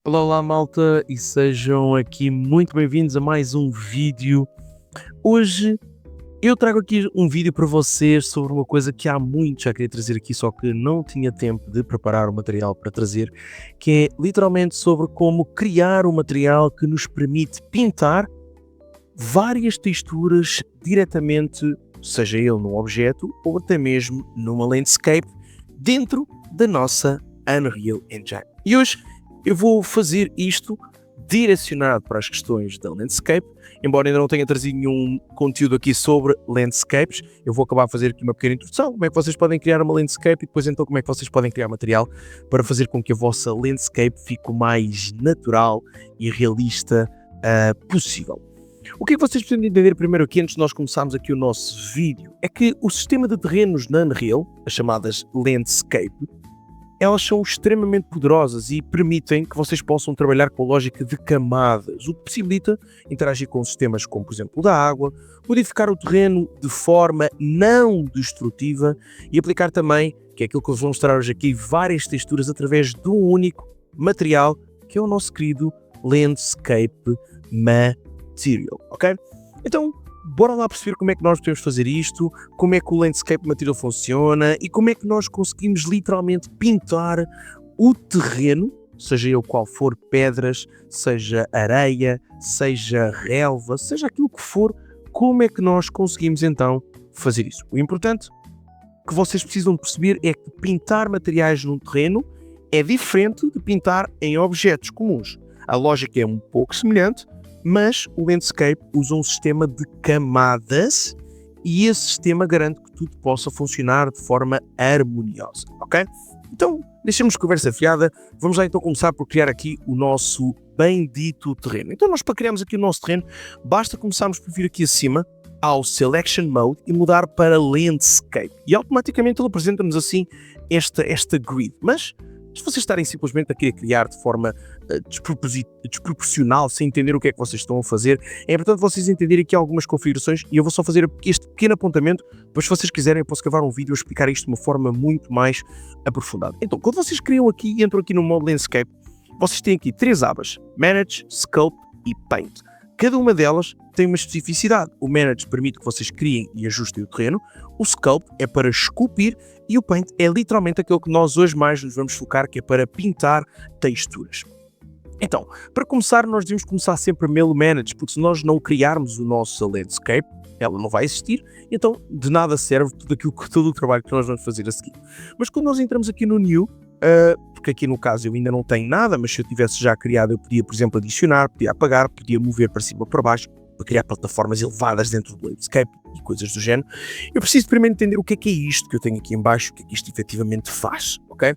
Olá, olá malta e sejam aqui muito bem-vindos a mais um vídeo. Hoje eu trago aqui um vídeo para vocês sobre uma coisa que há muito já queria trazer aqui, só que não tinha tempo de preparar o material para trazer, que é literalmente sobre como criar um material que nos permite pintar várias texturas diretamente, seja ele num objeto ou até mesmo numa landscape, dentro da nossa Unreal Engine. E hoje eu vou fazer isto direcionado para as questões da landscape, embora ainda não tenha trazido nenhum conteúdo aqui sobre landscapes. Eu vou acabar a fazer aqui uma pequena introdução, como é que vocês podem criar uma landscape e depois então como é que vocês podem criar material para fazer com que a vossa landscape fique o mais natural e realista possível. O que é que vocês precisam entender primeiro aqui, antes de nós começarmos aqui o nosso vídeo, é que o sistema de terrenos na Unreal, as chamadas landscape, elas são extremamente poderosas e permitem que vocês possam trabalhar com a lógica de camadas, o que possibilita interagir com sistemas como, por exemplo, o da água, modificar o terreno de forma não destrutiva e aplicar também, que é aquilo que eu vou mostrar hoje aqui, várias texturas através de um único material, que é o nosso querido Landscape Material, ok? Então, bora lá perceber como é que nós podemos fazer isto, como é que o Landscape Material funciona e como é que nós conseguimos literalmente pintar o terreno, seja ele qual for, pedras, seja areia, seja relva, seja aquilo que for, como é que nós conseguimos então fazer isso. O importante que vocês precisam perceber é que pintar materiais num terreno é diferente de pintar em objetos comuns. A lógica é um pouco semelhante, mas o Landscape usa um sistema de camadas e esse sistema garante que tudo possa funcionar de forma harmoniosa, ok? Então, deixemos conversa fiada, vamos lá então começar por criar aqui o nosso bendito terreno. Então nós, para criarmos aqui o nosso terreno, basta começarmos por vir aqui acima ao Selection Mode e mudar para Landscape. E automaticamente ele apresenta-nos assim esta grid, mas se vocês estarem simplesmente aqui a criar de forma desproporcional, sem entender o que é que vocês estão a fazer, é importante vocês entenderem aqui algumas configurações e eu vou só fazer este pequeno apontamento, depois se vocês quiserem eu posso gravar um vídeo a explicar isto de uma forma muito mais aprofundada. Então, quando vocês criam aqui e entram aqui no modo Landscape, vocês têm aqui três abas: Manage, Sculpt e Paint. Cada uma delas tem uma especificidade. O Manage permite que vocês criem e ajustem o terreno, o Sculpt é para esculpir e o Paint é literalmente aquilo que nós hoje mais nos vamos focar, que é para pintar texturas. Então, para começar, nós devemos começar sempre pelo Manage, porque se nós não criarmos o nosso Landscape, ela não vai existir, então de nada serve todo o trabalho que nós vamos fazer a seguir. Mas quando nós entramos aqui no New, porque aqui no caso eu ainda não tenho nada, mas se eu tivesse já criado eu podia, por exemplo, adicionar, podia apagar, podia mover para cima ou para baixo, para criar plataformas elevadas dentro do Landscape e coisas do género. Eu preciso primeiro entender o que é isto que eu tenho aqui em baixo, o que é que isto efetivamente faz, ok?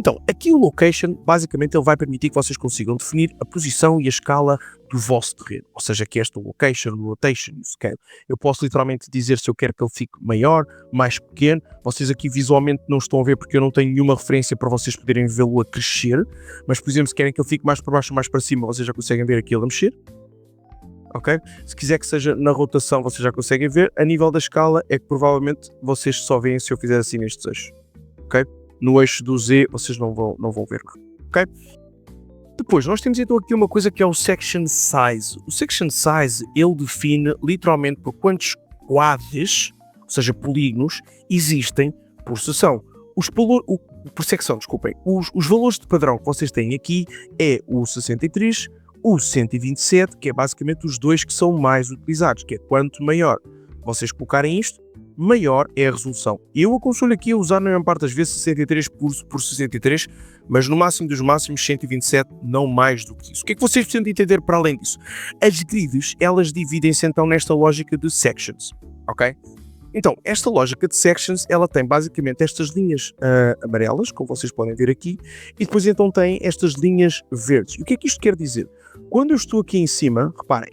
Então, aqui o Location, basicamente ele vai permitir que vocês consigam definir a posição e a escala do vosso terreno, ou seja, que este Location, o Rotation e o Scale. Eu posso literalmente dizer se eu quero que ele fique maior, mais pequeno. Vocês aqui visualmente não estão a ver porque eu não tenho nenhuma referência para vocês poderem vê-lo a crescer, mas por exemplo, se querem que ele fique mais para baixo ou mais para cima, vocês já conseguem ver aqui ele a mexer. Ok? Se quiser que seja na rotação, vocês já conseguem ver. A nível da escala é que provavelmente vocês só veem se eu fizer assim nestes eixos. Ok? No eixo do Z vocês não vão ver, ok? Depois nós temos então aqui uma coisa que é o Section Size. O Section Size ele define literalmente por quantos quadros, ou seja, polígonos, existem por seção. Por secção, desculpem. Os valores de padrão que vocês têm aqui é o 63, o 127, que é basicamente os dois que são mais utilizados, que é quanto maior vocês colocarem isto, maior é a resolução. Eu aconselho aqui a usar na maior parte das vezes 63 por 63, mas no máximo dos máximos 127, não mais do que isso. O que é que vocês precisam de entender para além disso? As grids, elas dividem-se então nesta lógica de sections, ok? Então, esta lógica de sections, ela tem basicamente estas linhas amarelas, como vocês podem ver aqui, e depois então tem estas linhas verdes. E o que é que isto quer dizer? Quando eu estou aqui em cima, reparem,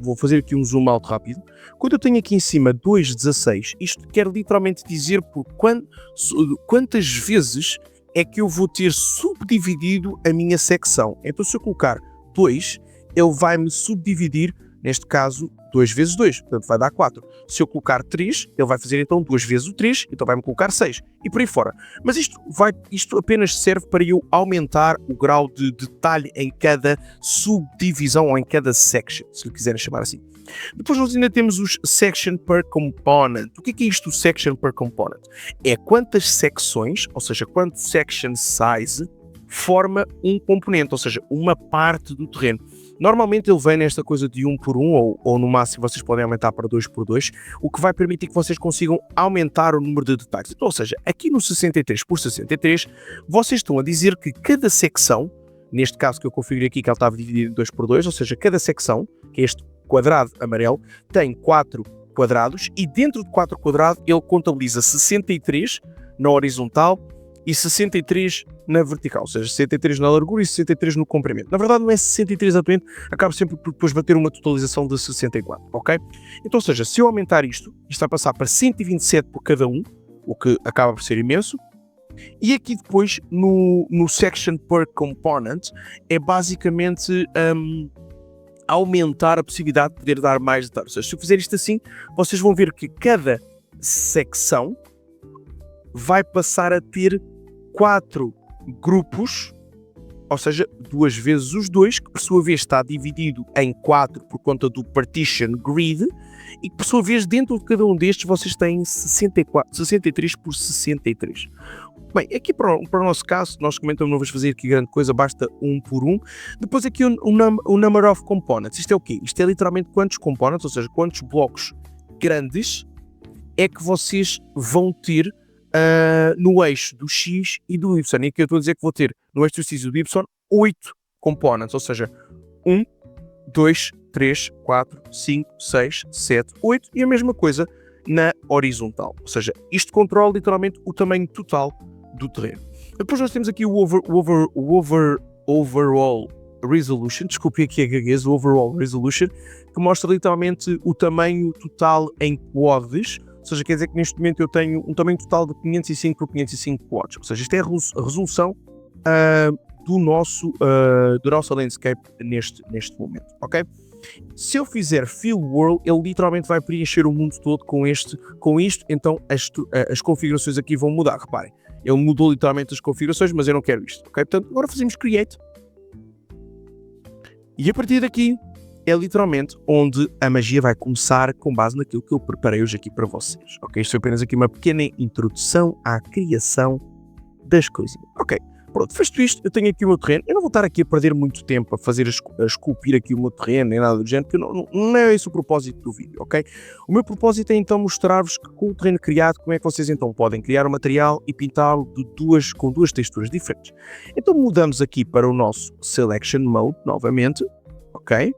vou fazer aqui um zoom out rápido. Quando eu tenho aqui em cima 2,16, isto quer literalmente dizer por quantas vezes é que eu vou ter subdividido a minha secção. Então se eu colocar 2, ele vai-me subdividir neste caso 2 vezes 2, portanto vai dar 4. Se eu colocar 3, ele vai fazer então 2 vezes o 3, então vai-me colocar 6 e por aí fora. Mas isto apenas serve para eu aumentar o grau de detalhe em cada subdivisão ou em cada section, se lhe quiserem chamar assim. Depois nós ainda temos os section per component. O que é isto, section per component? É quantas secções, ou seja, quanto section size forma um componente, ou seja, uma parte do terreno. Normalmente ele vem nesta coisa de 1 por 1 ou no máximo vocês podem aumentar para 2 por 2, o que vai permitir que vocês consigam aumentar o número de detalhes. Então, ou seja, aqui no 63 por 63, vocês estão a dizer que cada secção, neste caso que eu configurei aqui que ela estava dividida em 2 por 2, ou seja, cada secção, que é este quadrado amarelo, tem 4 quadrados e dentro de 4 quadrados ele contabiliza 63 na horizontal e 63 na vertical, ou seja, 63 na largura e 63 no comprimento. Na verdade não é 63 exatamente, acaba sempre por depois bater uma totalização de 64, ok? Então, ou seja, se eu aumentar isto vai passar para 127 por cada um, o que acaba por ser imenso, e aqui depois no section per component é basicamente aumentar a possibilidade de poder dar mais detalhes. Ou seja, se eu fizer isto assim, vocês vão ver que cada secção vai passar a ter 4 grupos, ou seja, 2 vezes os 2, que por sua vez está dividido em 4 por conta do partition grid, e que por sua vez dentro de cada um destes vocês têm 63 por 63. Bem, aqui para o nosso caso, nós comentamos, não vamos fazer aqui grande coisa, basta 1 por 1. Depois aqui o number of components. Isto é o quê? Isto é literalmente quantos components, ou seja, quantos blocos grandes é que vocês vão ter no eixo do X e do Y. E aqui eu estou a dizer que vou ter no eixo do X e do Y 8 components, ou seja, 1, 2, 3, 4, 5, 6, 7, 8 e a mesma coisa na horizontal. Ou seja, isto controla literalmente o tamanho total do terreno. Depois nós temos aqui o overall resolution, desculpe aqui a gaguez, o overall resolution, que mostra literalmente o tamanho total em quads, ou seja, quer dizer que neste momento eu tenho um tamanho total de 505 por 505 quads, ou seja, isto é a resolução do nosso landscape neste momento, ok? Se eu fizer Fill World, ele literalmente vai preencher o mundo todo com isto, então as configurações aqui vão mudar, reparem. Ele mudou literalmente as configurações, mas eu não quero isto, ok? Portanto, agora fazemos Create. E a partir daqui é literalmente onde a magia vai começar com base naquilo que eu preparei hoje aqui para vocês, ok? Isto é apenas aqui uma pequena introdução à criação das coisas. Ok, pronto, feito isto, eu tenho aqui o meu terreno. Eu não vou estar aqui a perder muito tempo a fazer a esculpir aqui o meu terreno, nem nada do género, porque não é esse o propósito do vídeo, ok? O meu propósito é então mostrar-vos que com o terreno criado, como é que vocês então podem criar o material e pintá-lo com duas texturas diferentes. Então mudamos aqui para o nosso Selection Mode, novamente, ok?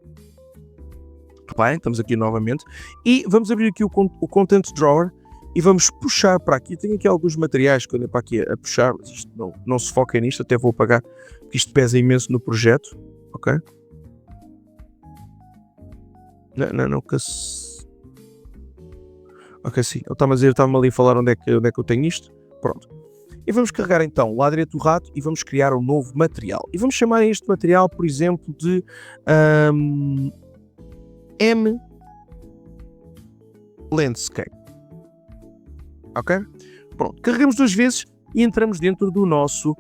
Reparem, estamos aqui novamente, e vamos abrir aqui o Content Drawer, e vamos puxar para aqui. Tenho aqui alguns materiais que eu andei para aqui a puxar, mas isto não se foquem nisto, até vou apagar, porque isto pesa imenso no projeto, ok? Não, que se... Ok, sim, ele estava-me ali a falar onde é que eu tenho isto, pronto. E vamos carregar então o lado direito do rato e vamos criar um novo material. E vamos chamar este material, por exemplo, de M Landscape. Ok? Pronto, carregamos 2 vezes e entramos dentro do nosso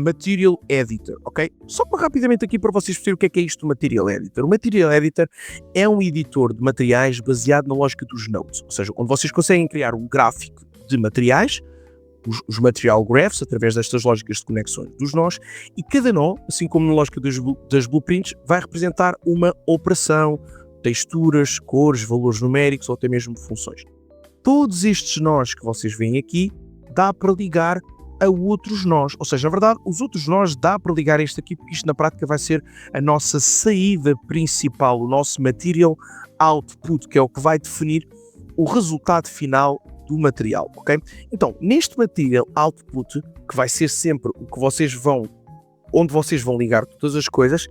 Material Editor, ok? Só para rapidamente aqui para vocês perceberem o que é isto do Material Editor. O Material Editor é um editor de materiais baseado na lógica dos nodes, ou seja, onde vocês conseguem criar um gráfico de materiais, os Material Graphs, através destas lógicas de conexões dos nós, e cada nó, assim como na lógica das blueprints, vai representar uma operação, texturas, cores, valores numéricos ou até mesmo funções. Todos estes nós que vocês veem aqui, dá para ligar a outros nós. Ou seja, na verdade, os outros nós dá para ligar este aqui, porque isto na prática vai ser a nossa saída principal, o nosso Material Output, que é o que vai definir o resultado final do material, ok? Então, neste Material Output, que vai ser sempre o que onde vocês vão ligar todas as coisas,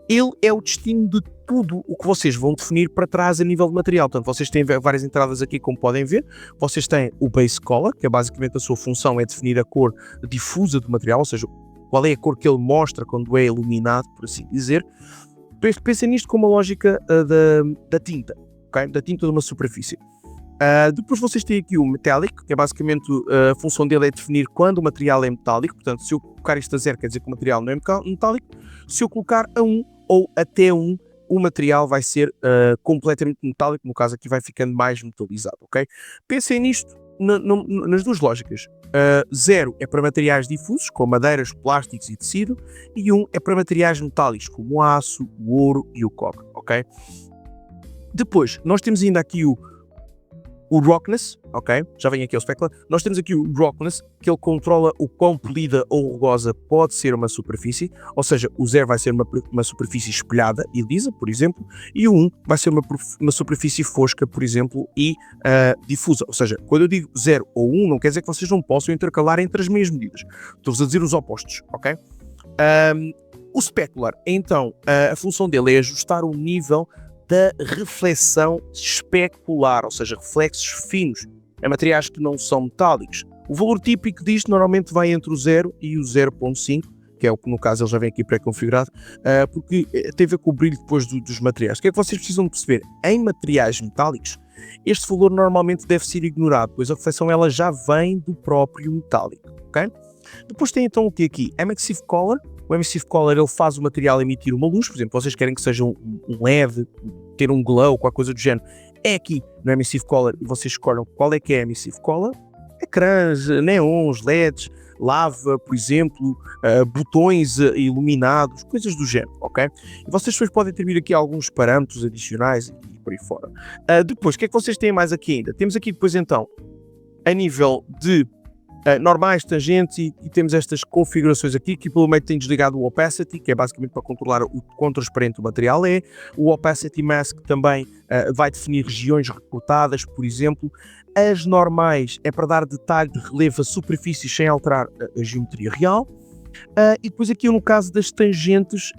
ele é o destino de tudo o que vocês vão definir para trás a nível de material. Portanto, vocês têm várias entradas aqui, como podem ver. Vocês têm o Base Color, que é basicamente a sua função é definir a cor difusa do material, ou seja, qual é a cor que ele mostra quando é iluminado, por assim dizer. Pensem nisto como a lógica da tinta, ok? Da tinta de uma superfície. Depois vocês têm aqui o metallic, que é basicamente a função dele é definir quando o material é metálico. Portanto, se eu colocar isto a 0, quer dizer que o material não é metálico. Se eu colocar a 1 ou até 1, o material vai ser completamente metálico. No caso aqui vai ficando mais metalizado, ok? Pensem nisto nas duas lógicas. 0 é para materiais difusos, como madeiras, plásticos e tecido, e 1 é para materiais metálicos, como o aço, o ouro e o cobre, ok? Depois, nós temos ainda aqui o roughness, ok? Já vem aqui o specular. Nós temos aqui o roughness, que ele controla o quão polida ou rugosa pode ser uma superfície, ou seja, o 0 vai ser uma superfície espelhada e lisa, por exemplo, e o 1 vai ser uma superfície fosca, por exemplo, e difusa. Ou seja, quando eu digo 0 ou 1, não quer dizer que vocês não possam intercalar entre as meias medidas. Estou-vos a dizer os opostos, ok? O specular, então, a função dele é ajustar o nível da reflexão especular, ou seja, reflexos finos em materiais que não são metálicos. O valor típico disto normalmente vai entre o 0 e o 0.5, que é o que no caso ele já vem aqui pré-configurado, porque tem a ver com o brilho depois dos materiais. O que é que vocês precisam de perceber? Em materiais metálicos, este valor normalmente deve ser ignorado, pois a reflexão ela já vem do próprio metálico, ok? Depois tem então o que aqui? Emissive Color. O Emissive Color ele faz o material emitir uma luz, por exemplo, vocês querem que seja um LED, ter um glow, qualquer coisa do género, é aqui no Emissive Color e vocês escolhem qual é que é a Emissive Color. Ecrãs, neons, LEDs, lava, por exemplo, botões iluminados, coisas do género, ok? E vocês depois podem ter aqui alguns parâmetros adicionais e por aí fora. Depois, o que é que vocês têm mais aqui ainda? Temos aqui depois então, a nível de normais, tangentes e temos estas configurações aqui, que pelo meio tem desligado o Opacity, que é basicamente para controlar o quão transparente o material é. O Opacity Mask também vai definir regiões recortadas, por exemplo. As normais é para dar detalhe de relevo a superfícies sem alterar a geometria real. E depois aqui no caso das tangentes,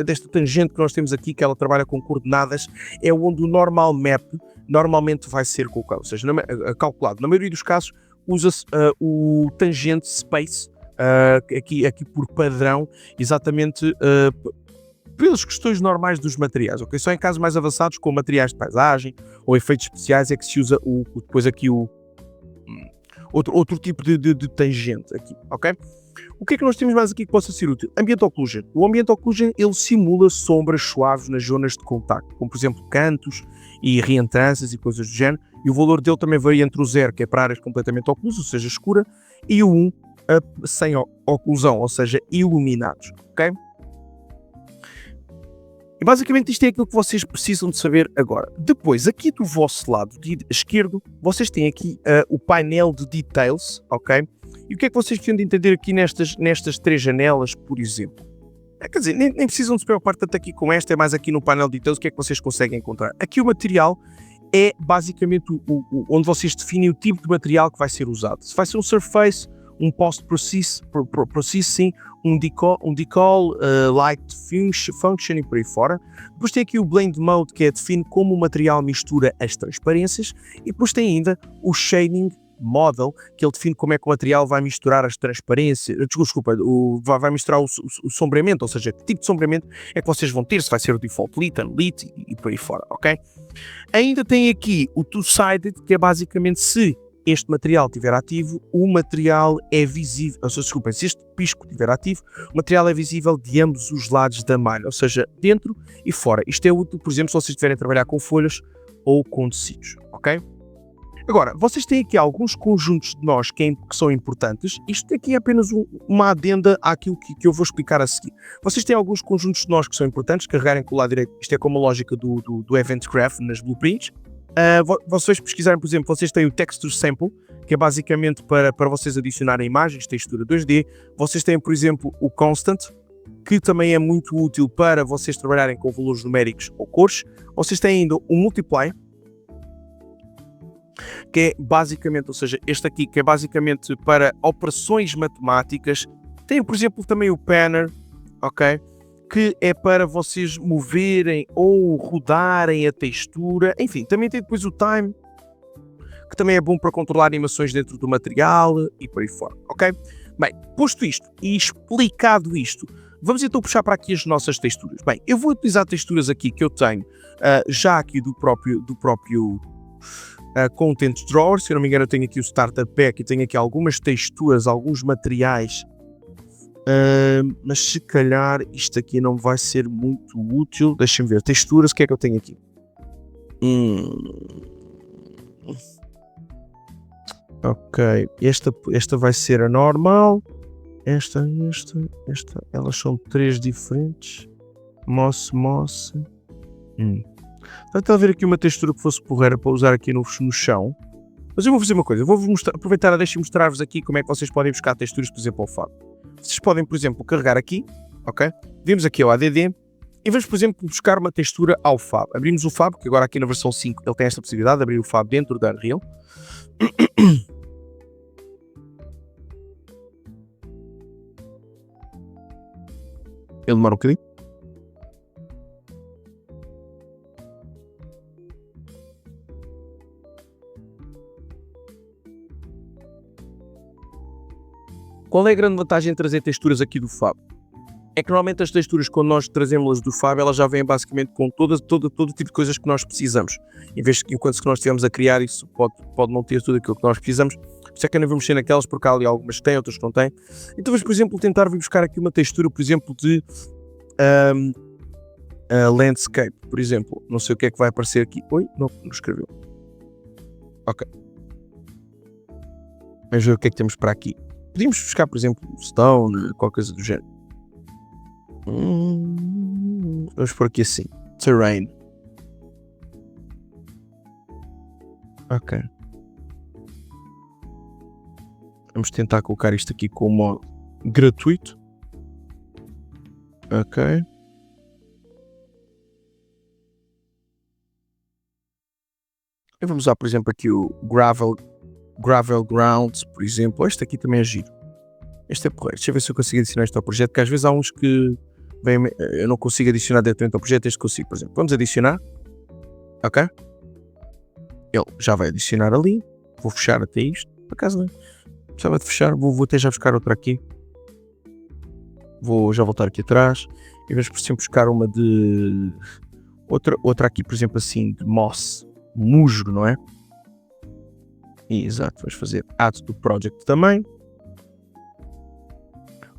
desta tangente que nós temos aqui, que ela trabalha com coordenadas, é onde o normal map normalmente vai ser colocado, ou seja, calculado. Na maioria dos casos usa-se o tangente space, aqui por padrão, exatamente pelas questões normais dos materiais, ok? Só em casos mais avançados, com materiais de paisagem ou efeitos especiais, é que se usa depois aqui outro tipo de tangente aqui, ok? O que é que nós temos mais aqui que possa ser útil? Ambient Occlusion. O Ambient Occlusion ele simula sombras suaves nas zonas de contacto, como por exemplo cantos e reentrâncias e coisas do género, e o valor dele também varia entre o 0, que é para áreas completamente oclusas, ou seja, escura, e o 1, sem oclusão, ou seja, iluminados, ok? E basicamente isto é aquilo que vocês precisam de saber agora. Depois, aqui do vosso lado esquerdo, vocês têm aqui o painel de details, ok? E o que é que vocês precisam de entender aqui nestas três janelas, por exemplo? Quer dizer, nem precisam de se preocupar tanto aqui com esta, é mais aqui no painel de details o que é que vocês conseguem encontrar. Aqui o material é basicamente onde vocês definem o tipo de material que vai ser usado. Se vai ser um surface, um post-processing, um decal, light function e por aí fora. Depois tem aqui o blend mode, que define como o material mistura as transparências, e depois tem ainda o shading model, que ele define como é que o material vai misturar as transparências, vai misturar o sombreamento, ou seja, que tipo de sombreamento é que vocês vão ter, se vai ser o default lit, unlit e por aí fora, ok? Ainda tem aqui o two-sided, que é basicamente se este material estiver ativo, o material é visível, se este pisco estiver ativo, o material é visível de ambos os lados da malha, ou seja, dentro e fora. Isto é útil, por exemplo, se vocês estiverem a trabalhar com folhas ou com tecidos, ok? Agora, vocês têm aqui alguns conjuntos de nós que são importantes. Isto aqui é apenas uma adenda àquilo que eu vou explicar a seguir. Vocês têm alguns conjuntos de nós que são importantes, carregarem com o lado direito, isto é como a lógica do Event Graph nas blueprints. Vocês pesquisarem, por exemplo, vocês têm o Texture Sample, que é basicamente para vocês adicionarem imagens, textura 2D. Vocês têm, por exemplo, o Constant, que também é muito útil para vocês trabalharem com valores numéricos ou cores. Vocês têm ainda o Multiply, que é basicamente, ou seja, este aqui, que é basicamente para operações matemáticas. Tem, por exemplo, também o Panner, ok? Que é para vocês moverem ou rodarem a textura. Enfim, também tem depois o Time, que também é bom para controlar animações dentro do material e por aí fora, ok? Bem, posto isto e explicado isto, Vamos então puxar para aqui as nossas texturas. Bem, eu vou utilizar texturas aqui que eu tenho já aqui do próprio Content Drawer. Se eu não me engano, eu tenho aqui o Starter Pack e tenho aqui algumas texturas, alguns materiais. Mas se calhar isto aqui não vai ser muito útil. Deixem-me ver. Texturas, o que é que eu tenho aqui? Ok, esta vai ser a normal. Esta, elas são 3 diferentes. Moss. Está a ver aqui uma textura que fosse porreira para usar aqui no chão. Mas eu vou fazer uma coisa, vou-vos mostrar, aproveitar a deixa e mostrar-vos aqui como é que vocês podem buscar texturas, por exemplo, ao Fab. Vocês podem, por exemplo, carregar aqui, ok? Vimos aqui ao ADD e vamos, por exemplo, buscar uma textura ao Fab. Abrimos o Fab, que agora aqui na versão 5 ele tem esta possibilidade de abrir o Fab dentro da Unreal. Ele demora um bocadinho. Qual é a grande vantagem de trazer texturas aqui do Fab? É que normalmente as texturas, quando nós trazemos-las do Fab, elas já vêm basicamente com todo tipo de coisas que nós precisamos. Enquanto que nós estivemos a criar, isso pode não ter tudo aquilo que nós precisamos. Por isso é que eu não vou mexer naquelas, porque há ali algumas que têm, outras que não têm. Então vamos, por exemplo, tentar vir buscar aqui uma textura, por exemplo, de landscape, por exemplo. Não sei o que é que vai aparecer aqui. Oi? Não escreveu. Ok. Vamos ver o que é que temos para aqui. Podíamos buscar, por exemplo, stone, qualquer coisa do género. Vamos por aqui assim. Terrain. Ok. Vamos tentar colocar isto aqui como gratuito. Ok. E vamos usar, por exemplo, aqui o Gravel Grounds, por exemplo. Este aqui também é giro. Este é porreiro. Deixa eu ver se eu consigo adicionar isto ao projeto, que às vezes há uns que eu não consigo adicionar diretamente ao projeto. Este consigo, por exemplo. Vamos adicionar. Ok. Ele já vai adicionar ali. Vou fechar até isto. Por acaso não precisava de fechar. Vou até já buscar outra aqui. Vou já voltar aqui atrás. E vamos, por exemplo, buscar uma de... Outra aqui, por exemplo, assim, de moss. Musgo, não é? Exato. Vamos fazer add to project também.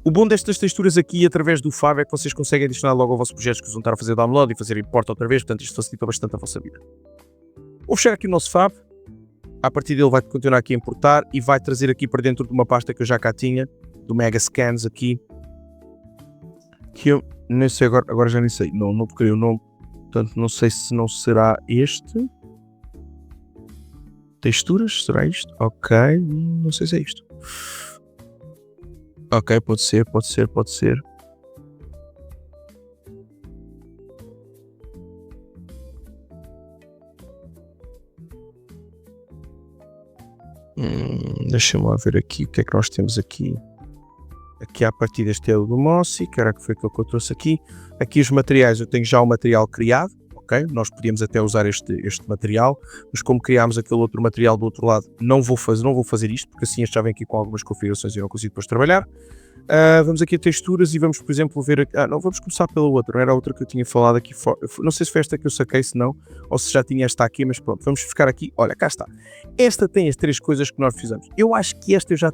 O bom destas texturas aqui, através do Fab, é que vocês conseguem adicionar logo ao vosso projeto, que vão estar a fazer download e fazer import outra vez, portanto isto facilita bastante a vossa vida. Vou fechar aqui o nosso Fab, a partir dele vai continuar aqui a importar e vai trazer aqui para dentro de uma pasta que eu já cá tinha, do Mega Scans aqui, que eu nem sei agora já nem sei, não toquei o nome, portanto não sei se não será este. Texturas, será isto? Ok, não sei se é isto. Ok, pode ser. Deixa-me lá ver aqui o que é que nós temos aqui. Aqui a partir deste é o do Mossy, que era que foi aquilo que eu trouxe aqui. Aqui os materiais, eu tenho já o material criado. Okay? Nós podíamos até usar este material, mas como criámos aquele outro material do outro lado, não vou fazer isto, porque assim este já vem aqui com algumas configurações e eu não consigo depois trabalhar. Vamos aqui a texturas e vamos, por exemplo, ver... não, vamos começar pela outra, era a outra que eu tinha falado aqui, não sei se foi esta que eu saquei, se não, ou se já tinha esta aqui, mas pronto, vamos ficar aqui, olha, cá está. Esta tem as 3 coisas que nós fizemos. Eu acho que esta eu já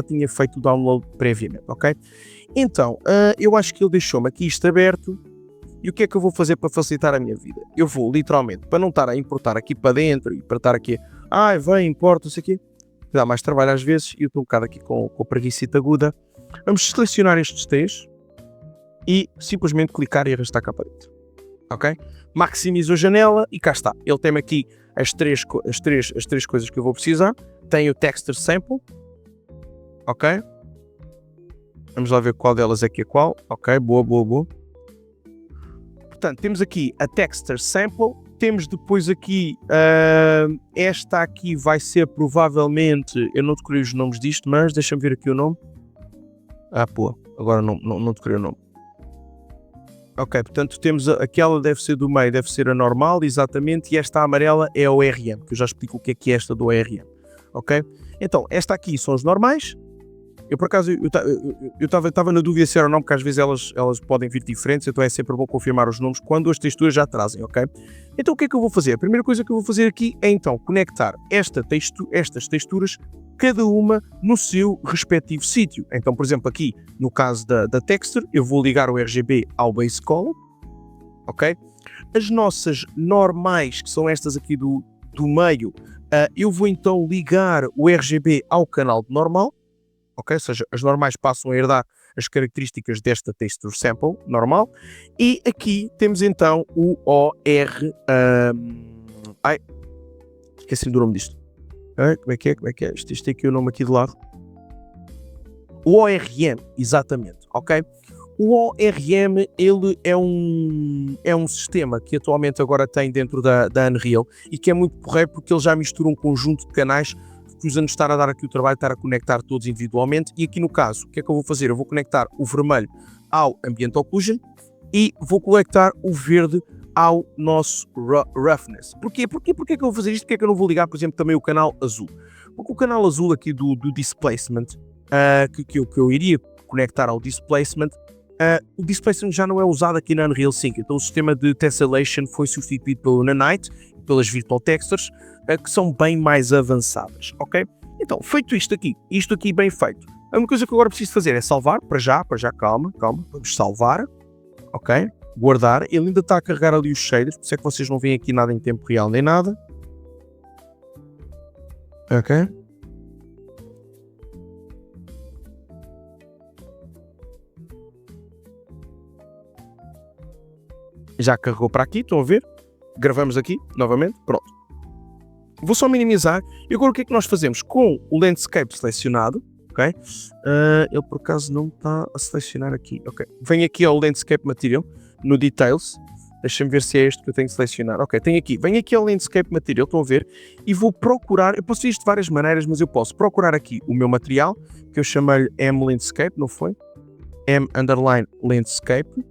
tinha feito o download previamente, ok? Então, eu acho que ele deixou-me aqui isto aberto. E o que é que eu vou fazer para facilitar a minha vida? Eu vou, literalmente, para não estar a importar aqui para dentro e para estar aqui, vem, importa, não sei o quê, dá mais trabalho às vezes, e eu estou um bocado aqui com a preguicita aguda. Vamos selecionar estes 3 e simplesmente clicar e arrastar cá para dentro. Ok? Maximizo a janela e cá está. Ele tem aqui as três coisas que eu vou precisar. Tem o Texture Sample. Ok? Vamos lá ver qual delas é que é qual. Ok, boa. Portanto, temos aqui a Texture Sample, temos depois aqui, esta aqui vai ser provavelmente, eu não decorei os nomes disto, mas deixa-me ver aqui o nome. Agora não decorei o nome. Ok, portanto temos aquela deve ser do meio, deve ser a normal, exatamente, e esta amarela é a ORM, que eu já explico o que é esta do ORM. Ok? Então, esta aqui são os normais, Eu por acaso, eu estava na dúvida se era ou não, porque às vezes elas podem vir diferentes, então é sempre bom confirmar os nomes quando as texturas já trazem, ok? Então o que é que eu vou fazer? A primeira coisa que eu vou fazer aqui é então conectar estas texturas, cada uma no seu respectivo sítio. Então, por exemplo, aqui no caso da texture, eu vou ligar o RGB ao base color, ok? As nossas normais, que são estas aqui do meio, eu vou então ligar o RGB ao canal de normal, ok? Ou seja, as normais passam a herdar as características desta texture sample normal. E aqui temos então o OR... esqueci do nome disto. Como é que é? Isto tem aqui o nome aqui do lado. O ORM, exatamente, ok? O ORM, ele é um sistema que atualmente agora tem dentro da Unreal e que é muito porreiro porque ele já mistura um conjunto de canais que nos estar a dar aqui o trabalho de estar a conectar todos individualmente. E aqui no caso, o que é que eu vou fazer? Eu vou conectar o vermelho ao Ambient Occlusion e vou conectar o verde ao nosso Roughness. Porquê? Porquê é que eu vou fazer isto? Porquê é que eu não vou ligar, por exemplo, também o canal azul? Porque o canal azul aqui do Displacement, que eu iria conectar ao Displacement, o Displacement já não é usado aqui na Unreal 5, então o sistema de Tessellation foi substituído pelo Nanite, pelas Virtual Textures, que são bem mais avançadas, ok? Então, feito isto aqui bem feito, a única coisa que eu agora preciso fazer é salvar, para já, calma, vamos salvar, ok? Guardar, ele ainda está a carregar ali os shaders, por isso é que vocês não veem aqui nada em tempo real nem nada, ok? Já carregou para aqui, estão a ver? Gravamos aqui, novamente, pronto. Vou só minimizar. E agora o que é que nós fazemos? Com o landscape selecionado, ok? Ele por acaso não está a selecionar aqui, ok? Vem aqui ao landscape material, no details. Deixa-me ver se é este que eu tenho que selecionar. Ok, vem aqui ao landscape material, estão a ver? E vou procurar, eu posso fazer isto de várias maneiras, mas eu posso procurar aqui o meu material, que eu chamei-lhe M-Landscape, não foi? M_Landscape.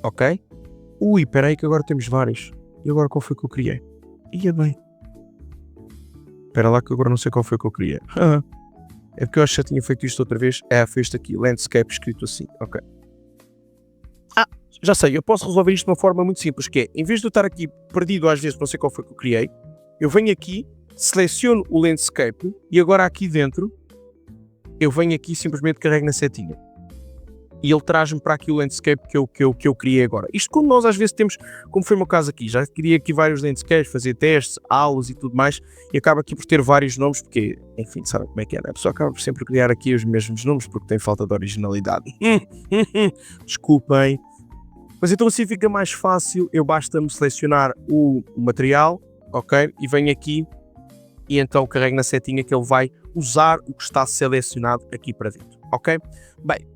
Ok? Ui, espera aí que agora temos vários. E agora qual foi que eu criei? Ia bem. Espera lá que agora não sei qual foi que eu criei. É porque eu acho que já tinha feito isto outra vez. Foi este aqui, Landscape, escrito assim. Ok. Já sei, eu posso resolver isto de uma forma muito simples, que é, em vez de eu estar aqui perdido às vezes, não sei qual foi que eu criei, eu venho aqui, seleciono o Landscape e agora aqui dentro, eu venho aqui e simplesmente carrego na setinha. E ele traz-me para aqui o landscape que eu criei agora. Isto quando nós às vezes temos, como foi o meu caso aqui, já criei aqui vários landscapes, fazer testes, aulas e tudo mais, e acaba aqui por ter vários nomes, porque, enfim, sabe como é que é, né? A pessoa acaba por sempre criar aqui os mesmos nomes, porque tem falta de originalidade. Desculpem. Mas então assim fica mais fácil, eu basta-me selecionar o material, ok? E venho aqui e então carrego na setinha que ele vai usar o que está selecionado aqui para dentro, ok? Bem,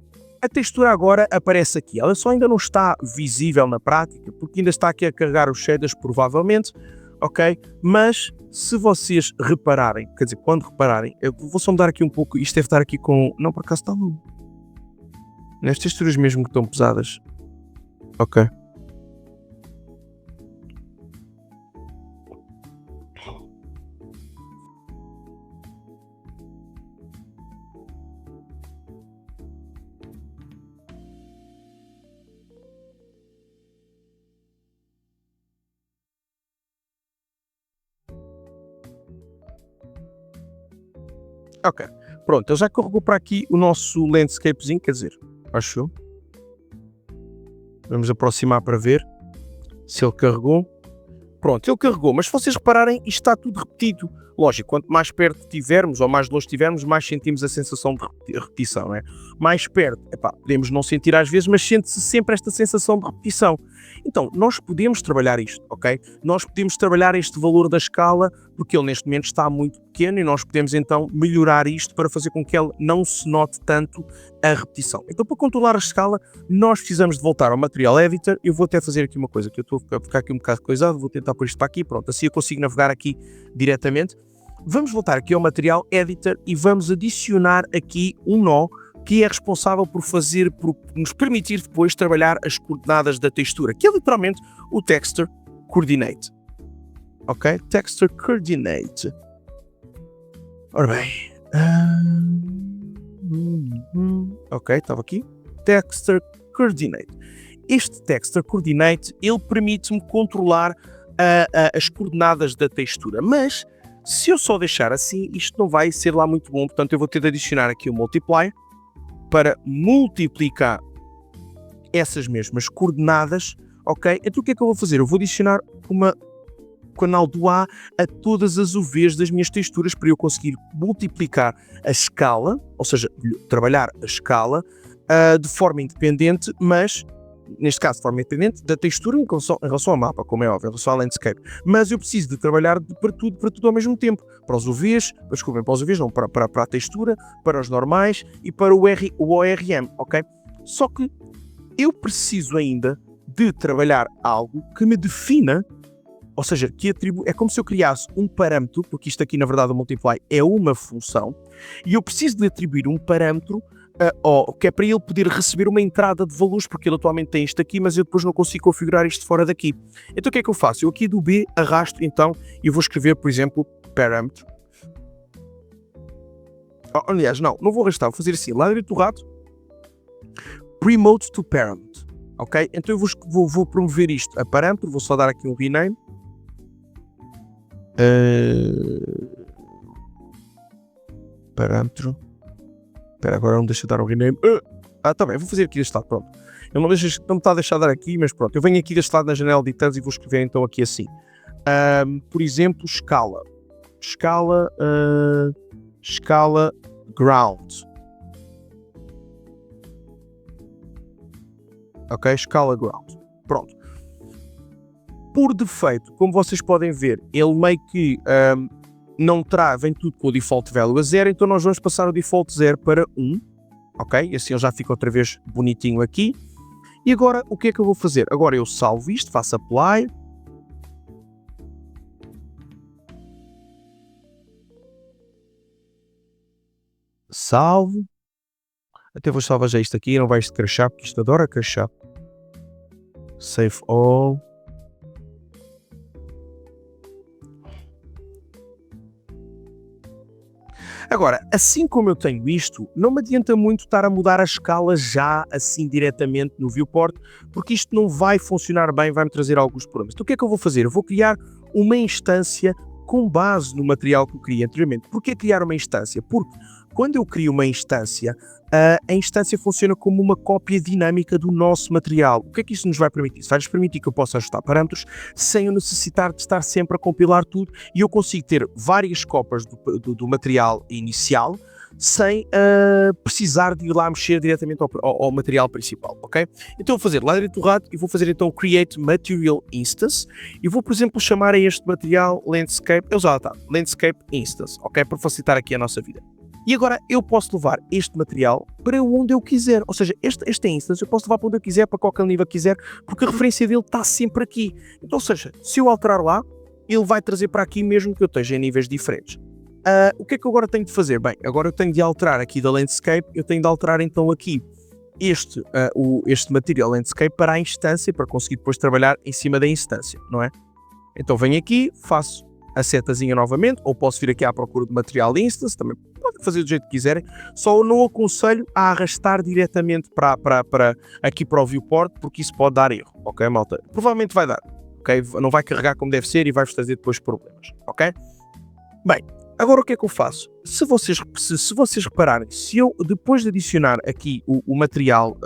a textura agora aparece aqui, ela só ainda não está visível na prática, porque ainda está aqui a carregar os shaders provavelmente, ok? Mas se vocês repararem, quer dizer, quando repararem, eu vou só mudar aqui um pouco, isto deve estar aqui com... Não, por acaso está bom. Nas texturas mesmo que estão pesadas. Ok. Ok. Pronto, ele já carregou para aqui o nosso landscapezinho, quer dizer, acho eu. Vamos aproximar para ver se ele carregou. Pronto, ele carregou, mas se vocês repararem, isto está tudo repetido. Lógico, quanto mais perto estivermos ou mais longe estivermos, mais sentimos a sensação de repetição, não é? Mais perto, podemos não sentir às vezes, mas sente-se sempre esta sensação de repetição. Então, nós podemos trabalhar isto, ok? Nós podemos trabalhar este valor da escala, porque ele neste momento está muito pequeno e nós podemos então melhorar isto para fazer com que ele não se note tanto a repetição. Então, para controlar a escala, nós precisamos de voltar ao Material Editor. Eu vou até fazer aqui uma coisa, que eu estou a ficar aqui um bocado coisado, vou tentar pôr isto para aqui, pronto, assim eu consigo navegar aqui diretamente. Vamos voltar aqui ao Material Editor e vamos adicionar aqui um nó que é responsável por nos permitir depois trabalhar as coordenadas da textura, que é literalmente o Texture Coordinate. Ok? Texture Coordinate. Ora bem, Ok, estava aqui. Texture Coordinate. Este Texture Coordinate, ele permite-me controlar as coordenadas da textura, mas se eu só deixar assim, isto não vai ser lá muito bom, portanto eu vou ter de adicionar aqui o Multiply para multiplicar essas mesmas coordenadas, ok? Então o que é que eu vou fazer? Eu vou adicionar uma canal do A a todas as UVs das minhas texturas para eu conseguir multiplicar a escala, ou seja, trabalhar a escala de forma independente, mas neste caso de forma independente da textura em relação ao mapa, como é óbvio, em relação ao landscape. Mas eu preciso de trabalhar para tudo ao mesmo tempo. Para os UVs, desculpem, para os UVs não, para a textura, para os normais e para o ORM, ok? Só que eu preciso ainda de trabalhar algo que me defina, ou seja, que é como se eu criasse um parâmetro, porque isto aqui na verdade o multiply é uma função, e eu preciso de atribuir um parâmetro que é para ele poder receber uma entrada de valores, porque ele atualmente tem isto aqui, mas eu depois não consigo configurar isto fora daqui. Então o que é que eu faço? Eu aqui do B arrasto então e vou escrever, por exemplo, parâmetro. Aliás, não vou arrastar, vou fazer assim, lá direito do rato, remote to parent, ok? Então eu vou promover isto a parâmetro, vou só dar aqui um rename. Parâmetro. Espera, agora não deixa de dar um rename. Tá bem, vou fazer aqui deste lado, pronto. Ele não me está a deixar dar aqui, mas pronto. Eu venho aqui deste lado na janela de detalhes e vou escrever então aqui assim. Por exemplo, escala. Escala ground. Ok, escala ground. Pronto. Por defeito, como vocês podem ver, ele meio que não vem tudo com o default value a 0, então nós vamos passar o default 0 para 1, ok? E assim ele já fica outra vez bonitinho aqui. E agora, o que é que eu vou fazer? Agora eu salvo isto, faço apply. Salvo. Até vou salvar já isto aqui, não vai isto crashar, porque isto adora crashar. Save all. Agora, assim como eu tenho isto, não me adianta muito estar a mudar a escala já assim diretamente no viewport, porque isto não vai funcionar bem, vai-me trazer alguns problemas. Então o que é que eu vou fazer? Eu vou criar uma instância com base no material que eu criei anteriormente. Porquê criar uma instância? Porque quando eu crio uma instância, a instância funciona como uma cópia dinâmica do nosso material. O que é que isso nos vai permitir? Isso vai-nos permitir que eu possa ajustar parâmetros sem eu necessitar de estar sempre a compilar tudo e eu consigo ter várias cópias do material inicial sem precisar de ir lá mexer diretamente ao material principal, ok? Então eu vou fazer lá direito do rato e vou fazer então Create Material Instance e vou, por exemplo, chamar a este material Landscape, Landscape Instance, ok? Para facilitar aqui a nossa vida. E agora eu posso levar este material para onde eu quiser, ou seja, esta instance eu posso levar para onde eu quiser, para qualquer nível que quiser, porque a referência dele está sempre aqui. Então, ou seja, se eu alterar lá, ele vai trazer para aqui mesmo que eu esteja em níveis diferentes. O que é que eu agora tenho de fazer? Bem, agora eu tenho de alterar aqui da Landscape, eu tenho de alterar então aqui este Material Landscape para a instância, para conseguir depois trabalhar em cima da instância, não é? Então venho aqui, faço a setazinha novamente, ou posso vir aqui à procura de Material Instance, também podem fazer do jeito que quiserem, só não aconselho a arrastar diretamente aqui para o viewport, porque isso pode dar erro, ok, malta? Provavelmente vai dar, ok? Não vai carregar como deve ser e vai-vos trazer depois problemas, ok? Bem, agora o que é que eu faço? Se vocês repararem, se eu depois de adicionar aqui o material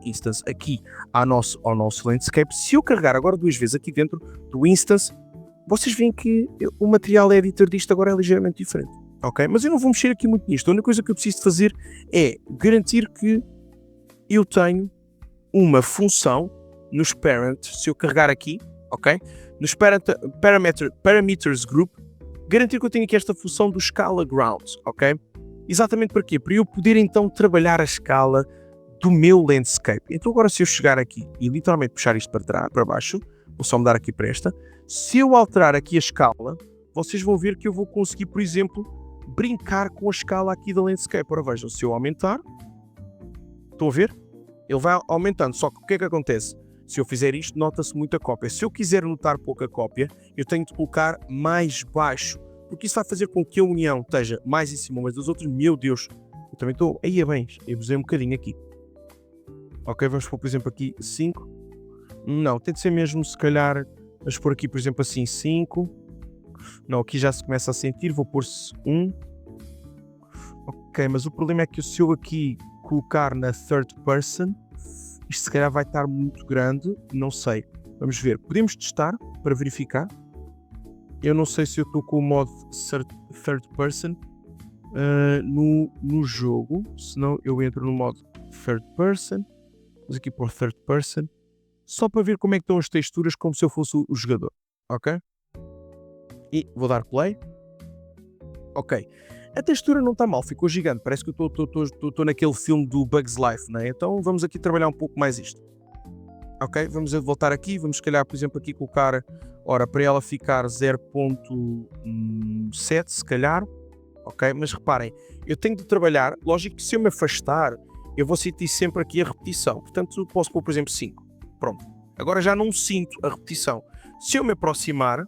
instance aqui ao nosso landscape, se eu carregar agora 2 vezes aqui dentro do instance, vocês veem que o material editor disto agora é ligeiramente diferente, ok? Mas eu não vou mexer aqui muito nisto. A única coisa que eu preciso de fazer é garantir que eu tenho uma função nos parents, se eu carregar aqui, ok? Nos parameters group, garantir que eu tenho aqui esta função do scala grounds, ok? Exatamente para quê? Para eu poder então trabalhar a escala do meu landscape. Então agora se eu chegar aqui e literalmente puxar isto para baixo, vou só mudar aqui para esta, se eu alterar aqui a escala, vocês vão ver que eu vou conseguir, por exemplo, brincar com a escala aqui da landscape. Ora vejam, se eu aumentar, estão a ver? Ele vai aumentando, só que o que é que acontece? Se eu fizer isto, nota-se muita cópia. Se eu quiser notar pouca cópia, eu tenho de colocar mais baixo, porque isso vai fazer com que a união esteja mais em cima umas das outras. Meu Deus, eu também estou aí a bem, abusei um bocadinho aqui. Ok, vamos pôr, por exemplo, aqui 5. Não, tem de ser mesmo, se calhar, vamos pôr aqui, por exemplo, assim, 5. Não, aqui já se começa a sentir, vou pôr-se 1. Ok, mas o problema é que se eu aqui colocar na third person, isto se calhar vai estar muito grande, não sei. Vamos ver, podemos testar para verificar. Eu não sei se eu estou com o modo third person no jogo, senão eu entro no modo third person. Vamos aqui por third person, só para ver como é que estão as texturas, como se eu fosse o jogador, ok? E vou dar play. Ok, a textura não está mal, ficou gigante, parece que eu estou naquele filme do Bugs Life, né? Então vamos aqui trabalhar um pouco mais isto. Ok, vamos voltar aqui, vamos se calhar, por exemplo, aqui colocar, ora, para ela ficar 0.7 se calhar, ok? Mas reparem, eu tenho de trabalhar, lógico que se eu me afastar, eu vou sentir sempre aqui a repetição, portanto posso pôr, por exemplo, 5, pronto. Agora já não sinto a repetição. Se eu me aproximar,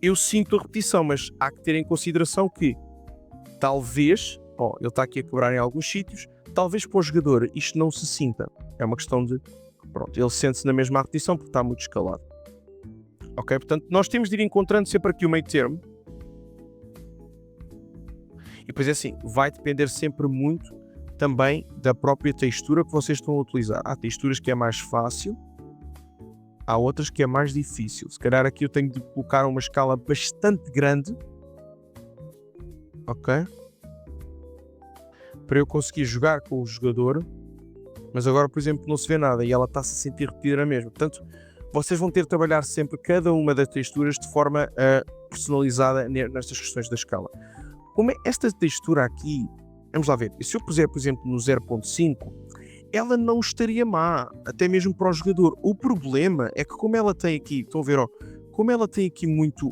eu sinto a repetição, mas há que ter em consideração que talvez, ele está aqui a quebrar em alguns sítios, talvez para o jogador isto não se sinta. É uma questão de, pronto, ele sente-se na mesma repetição porque está muito escalado. Ok, portanto, nós temos de ir encontrando sempre aqui o meio termo. E depois é assim, vai depender sempre muito também da própria textura que vocês estão a utilizar. Há texturas que é mais fácil, há outras que é mais difícil. Se calhar aqui eu tenho de colocar uma escala bastante grande, ok? Para eu conseguir jogar com o jogador, mas agora, por exemplo, não se vê nada e ela está-se a sentir repetida mesmo. Portanto, vocês vão ter de trabalhar sempre cada uma das texturas de forma personalizada nestas questões da escala. Como é esta textura aqui, vamos lá ver, se eu puser, por exemplo, no 0.5, ela não estaria má, até mesmo para o jogador. O problema é que como ela tem aqui, estão a ver, como ela tem aqui muito,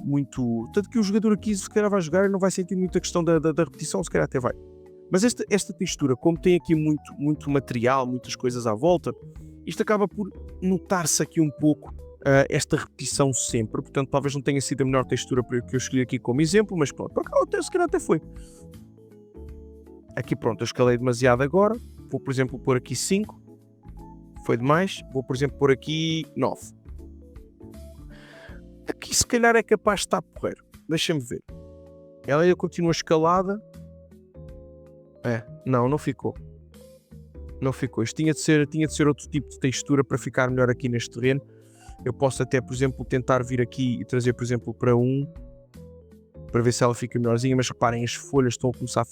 tanto que o jogador aqui se calhar vai jogar e não vai sentir muito a questão da repetição, se calhar até vai. Mas esta textura, como tem aqui muito material, muitas coisas à volta, isto acaba por notar-se aqui um pouco esta repetição sempre. Portanto, talvez não tenha sido a melhor textura que eu escolhi aqui como exemplo, mas pronto, se calhar até foi. Aqui pronto, eu escalei demasiado agora. Vou, por exemplo, pôr aqui 5. Foi demais. Vou, por exemplo, pôr aqui 9. Aqui se calhar é capaz de estar porreiro. Deixa-me ver. Ela ainda continua escalada. Não ficou. Não ficou. Isto tinha de ser outro tipo de textura para ficar melhor aqui neste terreno. Eu posso até, por exemplo, tentar vir aqui e trazer, por exemplo, para 1. Para ver se ela fica melhorzinha. Mas reparem, as folhas estão a começar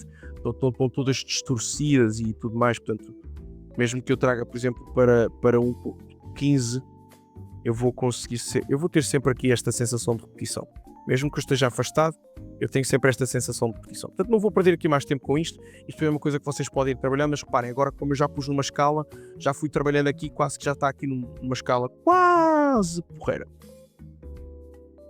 estão todas distorcidas e tudo mais. Portanto, mesmo que eu traga, por exemplo, para 1.15, eu vou conseguir eu vou ter sempre aqui esta sensação de repetição. Mesmo que eu esteja afastado, eu tenho sempre esta sensação de repetição. Portanto, não vou perder aqui mais tempo com isto. Isto é uma coisa que vocês podem ir trabalhando, mas reparem, agora como eu já pus numa escala, já fui trabalhando aqui, quase que já está aqui numa escala quase porreira.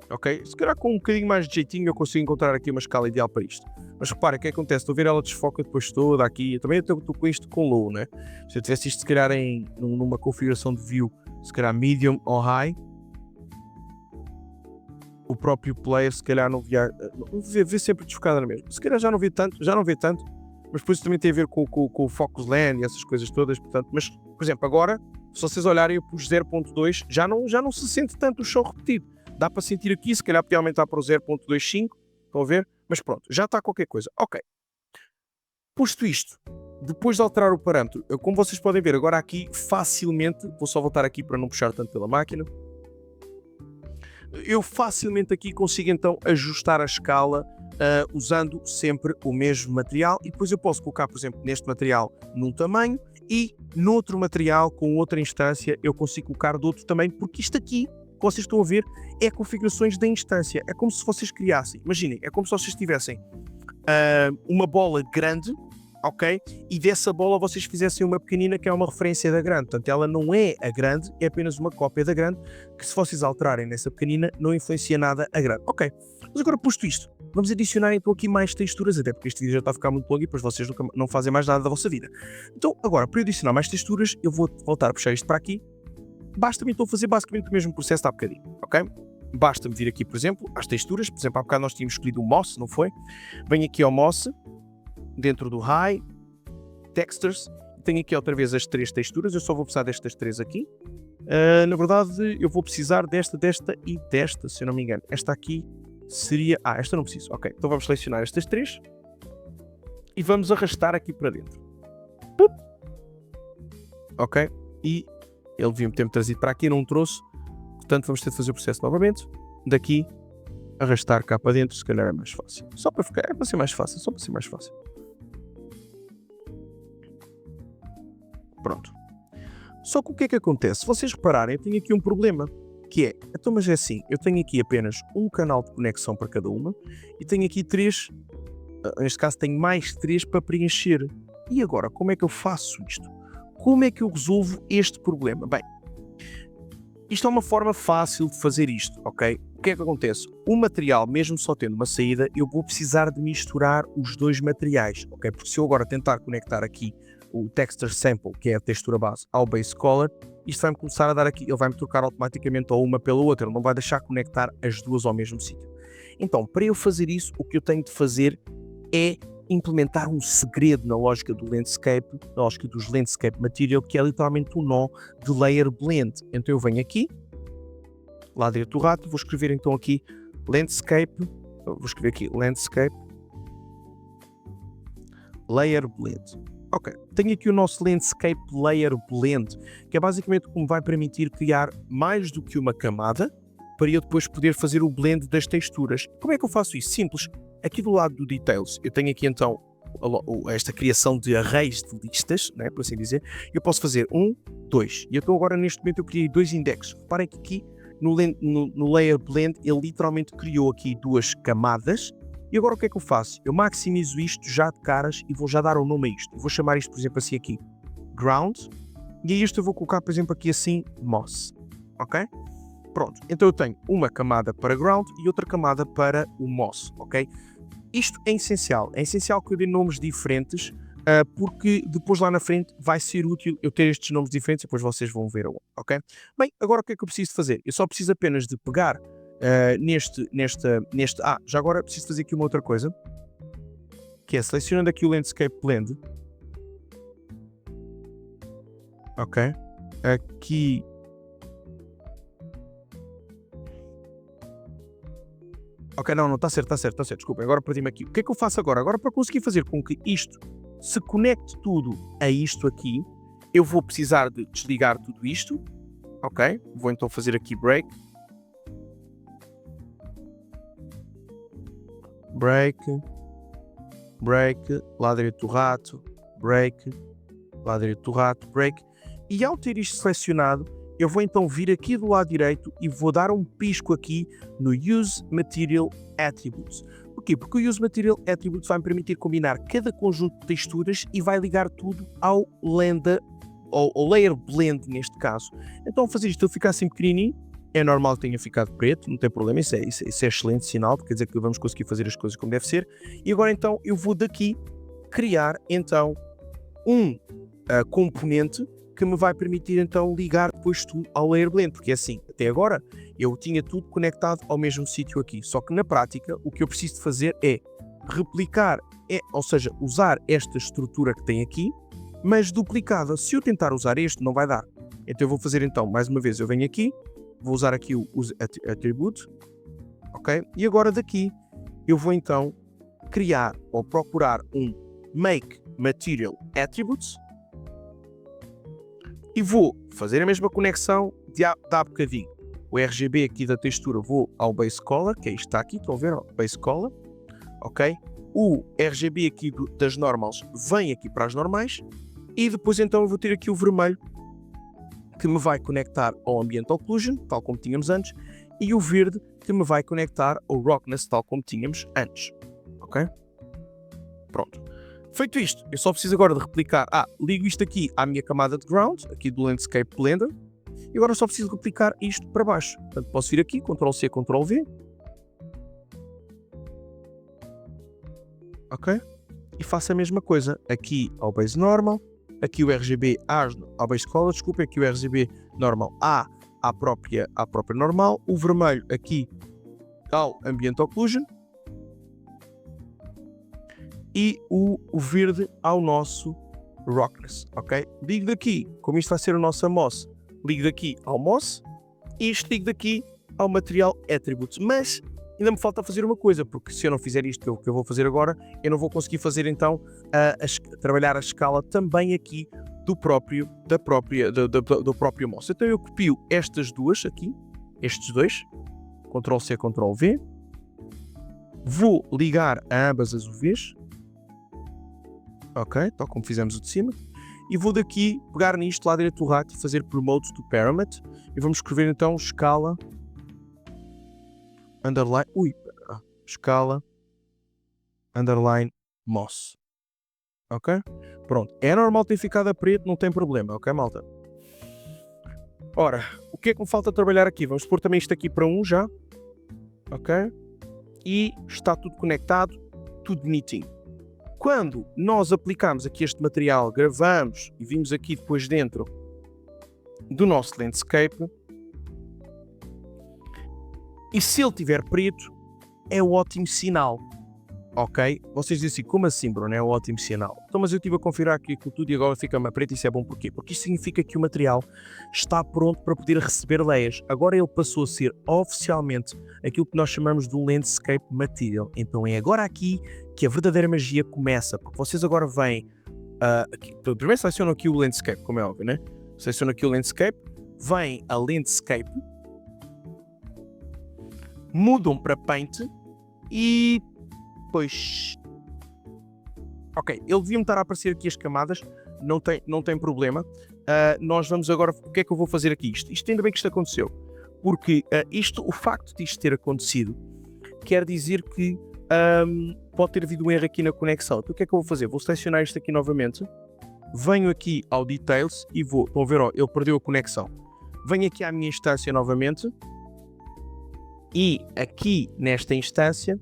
Ok? Se calhar com um bocadinho mais de jeitinho eu consigo encontrar aqui uma escala ideal para isto. Mas reparem, o que acontece? Estou a ver ela desfoca depois toda aqui. Eu também estou com isto com low, né? Se eu tivesse isto se calhar numa configuração de view, se calhar medium ou high, o próprio player se calhar não vê sempre desfocada na mesma. Se calhar já não vê tanto, mas depois também tem a ver com o focus land e essas coisas todas, portanto, mas, por exemplo, agora, se vocês olharem, eu pus 0.2, já não se sente tanto o som repetido. Dá para sentir aqui, se calhar podia aumentar para o 0.25, estão a ver? Mas pronto, já está qualquer coisa. Ok. Posto isto, depois de alterar o parâmetro, como vocês podem ver, agora aqui facilmente, vou só voltar aqui para não puxar tanto pela máquina, eu facilmente aqui consigo então ajustar a escala usando sempre o mesmo material e depois eu posso colocar, por exemplo, neste material num tamanho e noutro material com outra instância eu consigo colocar de outro tamanho, porque isto aqui, que vocês estão a ver, é configurações da instância. É como se vocês criassem, imaginem, é como se vocês tivessem uma bola grande, ok? E dessa bola vocês fizessem uma pequenina que é uma referência da grande. Portanto, ela não é a grande, é apenas uma cópia da grande, que se vocês alterarem nessa pequenina, não influencia nada a grande. Ok, mas agora posto isto, vamos adicionar então aqui mais texturas, até porque este vídeo já está a ficar muito longo e depois vocês não fazem mais nada da vossa vida. Então, agora, para eu adicionar mais texturas, eu vou voltar a puxar isto para aqui. Basta-me então fazer basicamente o mesmo processo há bocadinho, ok? basta-me vir aqui, por exemplo, às texturas. Por exemplo, há bocado nós tínhamos escolhido o Moss, não foi? Venho aqui ao Moss, dentro do High, Textures, tenho aqui outra vez as 3 texturas, eu só vou precisar destas 3 aqui. Na verdade, eu vou precisar desta e desta, se eu não me engano. Esta aqui seria... esta não preciso. Ok, então vamos selecionar estas 3 e vamos arrastar aqui para dentro. Pup. Ok, e ele devia-me ter-me trazido para aqui, não trouxe. Portanto, vamos ter de fazer o processo novamente. Daqui, arrastar cá para dentro, se calhar é mais fácil. Só para ficar, é para ser mais fácil, só para ser mais fácil. Pronto. Só que o que é que acontece? Se vocês repararem, eu tenho aqui um problema, que é, então, mas é assim, eu tenho aqui apenas um canal de conexão para cada uma, e tenho aqui 3, neste caso tenho mais 3 para preencher. E agora, como é que eu faço isto? Como é que eu resolvo este problema? Bem, isto é uma forma fácil de fazer isto, ok? O que é que acontece? O material, mesmo só tendo uma saída, eu vou precisar de misturar os 2 materiais, ok? Porque se eu agora tentar conectar aqui o Texture Sample, que é a textura base, ao Base Color, isto vai-me começar a dar aqui, ele vai-me trocar automaticamente ou uma pela outra, ele não vai deixar conectar as duas ao mesmo sítio. Então, para eu fazer isso, o que eu tenho de fazer é implementar um segredo na lógica do Landscape, na lógica dos Landscape Material, que é literalmente o nó de Layer Blend. Então eu venho aqui, lá direito do rato, vou escrever então aqui Landscape, vou escrever aqui Landscape Layer Blend. Ok, tenho aqui o nosso Landscape Layer Blend, que é basicamente como vai permitir criar mais do que uma camada, para eu depois poder fazer o blend das texturas. Como é que eu faço isso? Simples. Aqui do lado do Details, eu tenho aqui então esta criação de arrays de listas, né, por assim dizer. Eu posso fazer 1, 2. E então agora neste momento eu criei 2 indexes. Reparem que aqui no Layer Blend ele literalmente criou aqui 2 camadas. E agora o que é que eu faço? Eu maximizo isto já de caras e vou já dar um nome a isto. Eu vou chamar isto, por exemplo, assim aqui, Ground. E a isto eu vou colocar, por exemplo, aqui assim, Moss. Ok? Pronto. Então eu tenho uma camada para Ground e outra camada para o Moss. Ok? Isto é essencial. É essencial que eu dê nomes diferentes, porque depois lá na frente vai ser útil eu ter estes nomes diferentes e depois vocês vão ver aonde. Ok? Bem, agora o que é que eu preciso fazer? Eu só preciso apenas de pegar já agora preciso fazer aqui uma outra coisa, que é selecionando aqui o Landscape Blend. Ok, aqui ok, não, está certo, desculpa, agora perdi-me aqui. O que é que eu faço agora? Agora, para conseguir fazer com que isto se conecte tudo a isto aqui, eu vou precisar de desligar tudo isto. Ok, vou então fazer aqui break, lá direito do rato, break, lá direito do rato, break. E ao ter isto selecionado, eu vou então vir aqui do lado direito e vou dar um pisco aqui no Use Material Attributes. Porquê? Porque o Use Material Attributes vai me permitir combinar cada conjunto de texturas e vai ligar tudo ao Layer Blend neste caso. Então ao fazer isto, ele fica assim pequenininho. É normal que tenha ficado preto, não tem problema, isso é excelente sinal, porque quer dizer que vamos conseguir fazer as coisas como deve ser. E agora então eu vou daqui criar então um componente que me vai permitir então ligar depois tudo ao Layer Blend, porque é assim, até agora eu tinha tudo conectado ao mesmo sítio aqui, só que na prática o que eu preciso de fazer é replicar, ou seja, usar esta estrutura que tem aqui, mas duplicada. Se eu tentar usar este, não vai dar. Então eu vou fazer então, mais uma vez, eu venho aqui, vou usar aqui o Use Attribute, ok? E agora daqui eu vou então criar ou procurar um Make Material Attributes e vou fazer a mesma conexão de há bocadinho. O RGB aqui da textura vou ao Base Color, que é isto que está aqui, estão a ver? Ó, Base Color, ok? O RGB aqui das normals vem aqui para as normais e depois então eu vou ter aqui o vermelho que me vai conectar ao Ambient Occlusion, tal como tínhamos antes, e o verde que me vai conectar ao Roughness, tal como tínhamos antes. Ok? Pronto. Feito isto, eu só preciso agora de replicar. Ligo isto aqui à minha camada de Ground, aqui do Landscape Blender, e agora só preciso replicar isto para baixo. Portanto, posso vir aqui, Ctrl+C, Ctrl+V. Ok? E faço a mesma coisa aqui ao Base Normal, aqui o RGB ao Base Color, desculpem, aqui o RGB Normal à própria normal, o vermelho aqui ao Ambient Occlusion e o verde ao nosso Roughness, ok? Ligo daqui, como isto vai ser o nosso Moss, ligo daqui ao Moss e isto ligo daqui ao Material Attributes, mas ainda me falta fazer uma coisa, porque se eu não fizer isto que eu vou fazer agora, eu não vou conseguir fazer então trabalhar a escala também aqui do próprio Moss. Então eu copio estas duas aqui, estes dois, Ctrl C, Ctrl V, vou ligar a ambas as UVs, ok, tal como fizemos o de cima, e vou daqui pegar nisto, lá direito do rato, e fazer Promote to Parameter, e vamos escrever então escala underline, escala underline Moss, ok? Pronto, é normal ter ficado a preto, não tem problema, ok, malta? Ora, o que é que me falta trabalhar aqui? Vamos pôr também isto aqui para 1 já, ok? E está tudo conectado, tudo bonitinho. Quando nós aplicamos aqui este material, gravamos e vimos aqui depois dentro do nosso landscape, e se ele tiver preto, é um ótimo sinal, ok? Vocês dizem assim, como assim, Bruno, é um ótimo sinal? Então, mas eu estive a configurar aqui com tudo e agora fica-me a preto, isso é bom porquê? Porque isto significa que o material está pronto para poder receber layers. Agora ele passou a ser oficialmente aquilo que nós chamamos de um Landscape Material. Então é agora aqui que a verdadeira magia começa, porque vocês agora vêm, primeiro selecionam aqui o Landscape, como é óbvio, né? Selecionam aqui o Landscape, vêm a Landscape, mudam para Paint e depois... Ok, ele devia-me estar a aparecer aqui as camadas, não tem problema. Nós vamos agora... O que é que eu vou fazer aqui? Isto ainda bem que isto aconteceu, porque o facto de isto ter acontecido quer dizer que pode ter havido um erro aqui na conexão. Então o que é que eu vou fazer? Vou selecionar isto aqui novamente, venho aqui ao Details e vou... Estão a ver, ó, ele perdeu a conexão. Venho aqui à minha instância novamente e aqui nesta instância,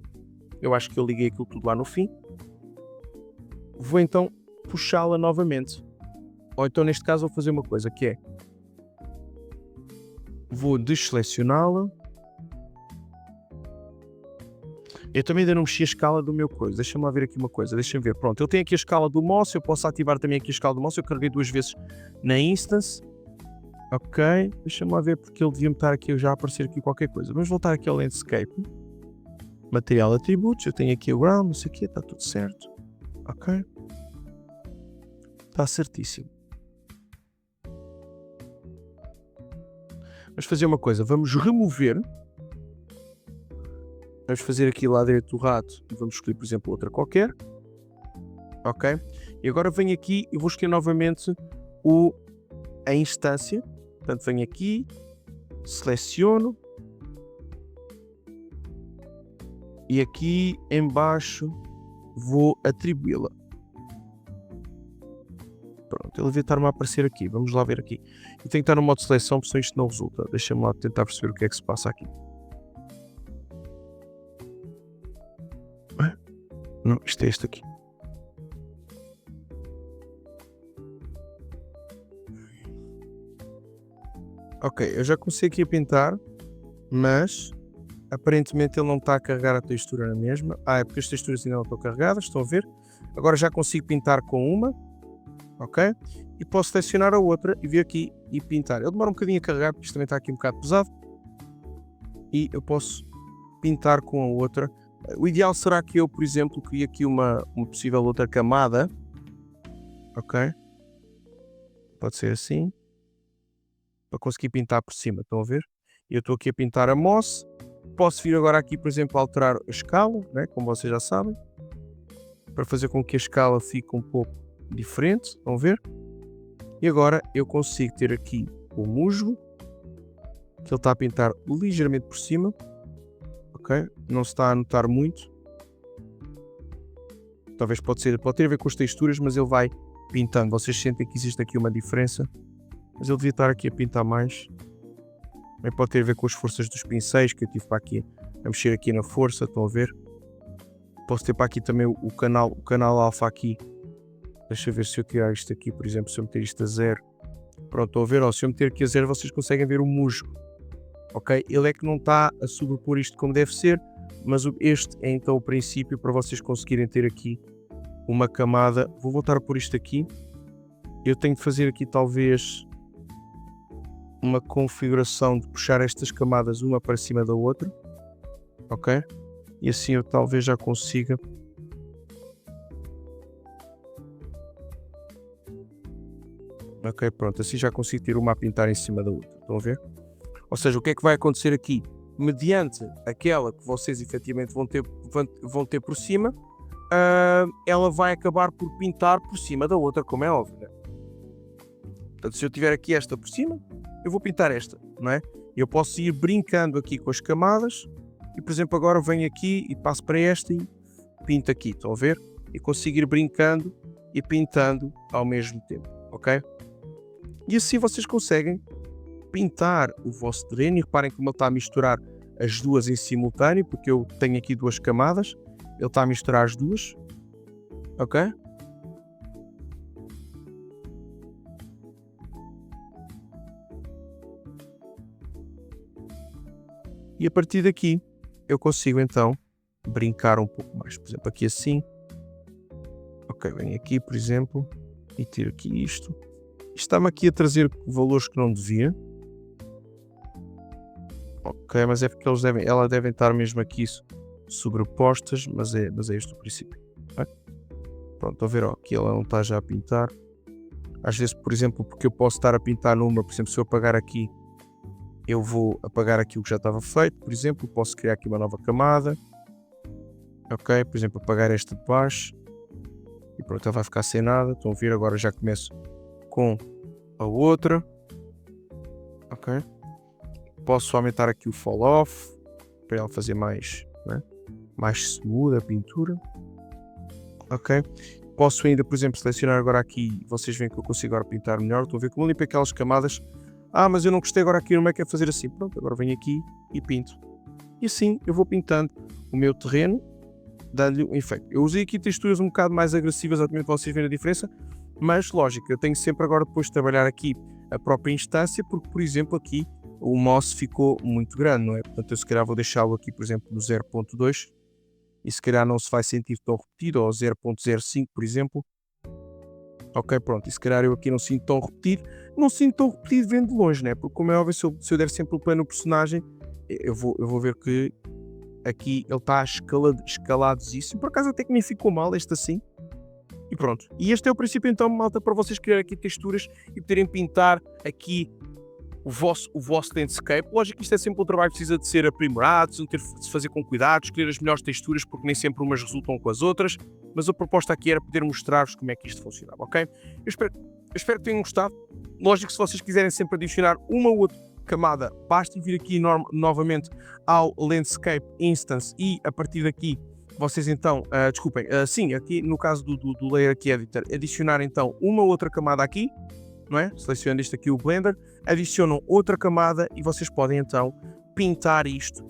eu acho que eu liguei aquilo tudo lá no fim, vou então puxá-la novamente. Ou então neste caso vou fazer uma coisa que é, vou desselecioná-la. Eu também ainda não mexi a escala do meu coisa, deixa-me lá ver aqui uma coisa, deixa-me ver, pronto, eu tenho aqui a escala do Moss, eu posso ativar também aqui a escala do Moss, eu carreguei 2 vezes na instance, ok, deixa-me lá ver porque ele devia-me estar aqui, já a aparecer aqui qualquer coisa. Vamos voltar aqui ao Landscape, Material Attributes, eu tenho aqui o Ground, não sei o que, está tudo certo, ok, está certíssimo. Vamos fazer uma coisa, vamos remover, vamos fazer aqui lá direito do rato e vamos escolher, por exemplo, outra qualquer, ok, e agora venho aqui e vou escolher novamente a instância, portanto venho aqui, seleciono, e aqui em baixo vou atribuí-la. Pronto, ele devia estar-me a aparecer aqui, vamos lá ver aqui. Eu tenho que estar no modo de seleção, porque senão isto não resulta. Deixa-me lá tentar perceber o que é que se passa aqui. Não, isto é este aqui. Ok, eu já comecei aqui a pintar, mas aparentemente ele não está a carregar a textura na mesma. É porque as texturas ainda não estão carregadas, estão a ver? Agora já consigo pintar com uma, ok? E posso selecionar a outra e vir aqui e pintar. Ele demora um bocadinho a carregar, porque isto também está aqui um bocado pesado. E eu posso pintar com a outra. O ideal será que eu, por exemplo, crie aqui uma possível outra camada, ok? Pode ser assim, para conseguir pintar por cima, estão a ver? Eu estou aqui a pintar a Moss, posso vir agora aqui, por exemplo, a alterar a escala, né? Como vocês já sabem, para fazer com que a escala fique um pouco diferente, estão a ver? E agora eu consigo ter aqui o musgo, que ele está a pintar ligeiramente por cima, ok? Não se está a notar muito. Talvez pode ter a ver com as texturas, mas ele vai pintando. Vocês sentem que existe aqui uma diferença, mas ele devia estar aqui a pintar mais. Também pode ter a ver com as forças dos pincéis, que eu tive para aqui a mexer aqui na força, estão a ver? Posso ter para aqui também o canal alfa aqui. Deixa eu ver se eu tirar isto aqui, por exemplo, se eu meter isto a 0 Pronto, estão a ver, ó, se eu meter aqui a 0, vocês conseguem ver o musgo, ok? Ele é que não está a sobrepor isto como deve ser, mas este é então o princípio para vocês conseguirem ter aqui uma camada. Vou voltar a pôr isto aqui. Eu tenho de fazer aqui talvez uma configuração de puxar estas camadas uma para cima da outra, ok? E assim eu talvez já consiga ok, pronto, assim já consigo ter uma a pintar em cima da outra, estão a ver? Ou seja, o que é que vai acontecer aqui? Mediante aquela que vocês efetivamente vão ter por cima, ela vai acabar por pintar por cima da outra, como é óbvio, né? Portanto, se eu tiver aqui esta por cima, eu vou pintar esta, não é? Eu posso ir brincando aqui com as camadas e, por exemplo, agora venho aqui e passo para esta e pinto aqui, estão a ver? E consigo ir brincando e pintando ao mesmo tempo, ok? E assim vocês conseguem pintar o vosso terreno e reparem como ele está a misturar as duas em simultâneo, porque eu tenho aqui duas camadas, ele está a misturar as duas, ok? E a partir daqui eu consigo então brincar um pouco mais, por exemplo aqui assim, ok, venho aqui por exemplo e tiro aqui isto, está-me aqui a trazer valores que não devia. Ok, mas é porque elas devem estar mesmo aqui sobrepostas, mas é este o princípio. Okay? Pronto, estão a ver, ó, aqui ela não está já a pintar. Às vezes, por exemplo, porque eu posso estar a pintar numa, por exemplo, se eu apagar aqui, eu vou apagar aquilo que já estava feito, por exemplo, posso criar aqui uma nova camada. Ok, por exemplo, apagar esta de baixo. E pronto, ela vai ficar sem nada. Estão a ver, agora já começo com a outra. Ok. Posso aumentar aqui o fall off para ela fazer mais, né? Mais smooth a pintura. Ok. Posso ainda, por exemplo, selecionar agora aqui. Vocês veem que eu consigo agora pintar melhor. Estão a ver como eu limpei aquelas camadas. Ah, mas eu não gostei agora aqui, não é que é fazer assim. Pronto, agora venho aqui e pinto. E assim eu vou pintando o meu terreno, dando-lhe um efeito. Eu usei aqui texturas um bocado mais agressivas, exatamente para vocês verem a diferença. Mas, lógico, eu tenho sempre agora depois de trabalhar aqui a própria instância, porque, por exemplo, aqui o mouse ficou muito grande, não é? Portanto, eu se calhar vou deixá-lo aqui, por exemplo, no 0.2 e se calhar não se vai sentir tão repetido, ou 0.05, por exemplo. Ok, pronto, e se calhar eu aqui não sinto tão repetido. Não sinto tão repetido vendo de longe, né? Porque como é óbvio, se eu der sempre o play no personagem, eu vou ver que aqui ele está escaladíssimo. Por acaso até que nem ficou mal este assim. E pronto. E este é o princípio então, malta, para vocês criarem aqui texturas e poderem pintar aqui o vosso landscape. Lógico que isto é sempre um trabalho que precisa de ser aprimorado, de se fazer com cuidado, escolher as melhores texturas, porque nem sempre umas resultam com as outras, mas a proposta aqui era poder mostrar-vos como é que isto funcionava, ok? Eu espero que tenham gostado. Lógico que se vocês quiserem sempre adicionar uma ou outra camada, basta vir aqui novamente ao Landscape Instance e a partir daqui vocês então, sim, aqui no caso do Layer Key Editor, adicionar então uma outra camada aqui, não é? Selecionando isto aqui o Blender, adicionam outra camada e vocês podem então pintar isto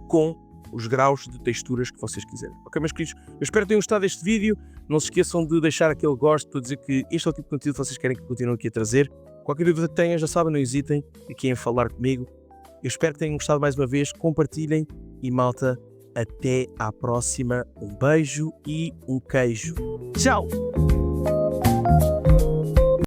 com os graus de texturas que vocês quiserem. Ok, meus queridos? Eu espero que tenham gostado deste vídeo. Não se esqueçam de deixar aquele gosto para dizer que este é o tipo de conteúdo que vocês querem que continue aqui a trazer. Qualquer dúvida que tenham, já sabem, não hesitem aqui em falar comigo. Eu espero que tenham gostado mais uma vez. Compartilhem e, malta, até à próxima. Um beijo e um queijo. Tchau!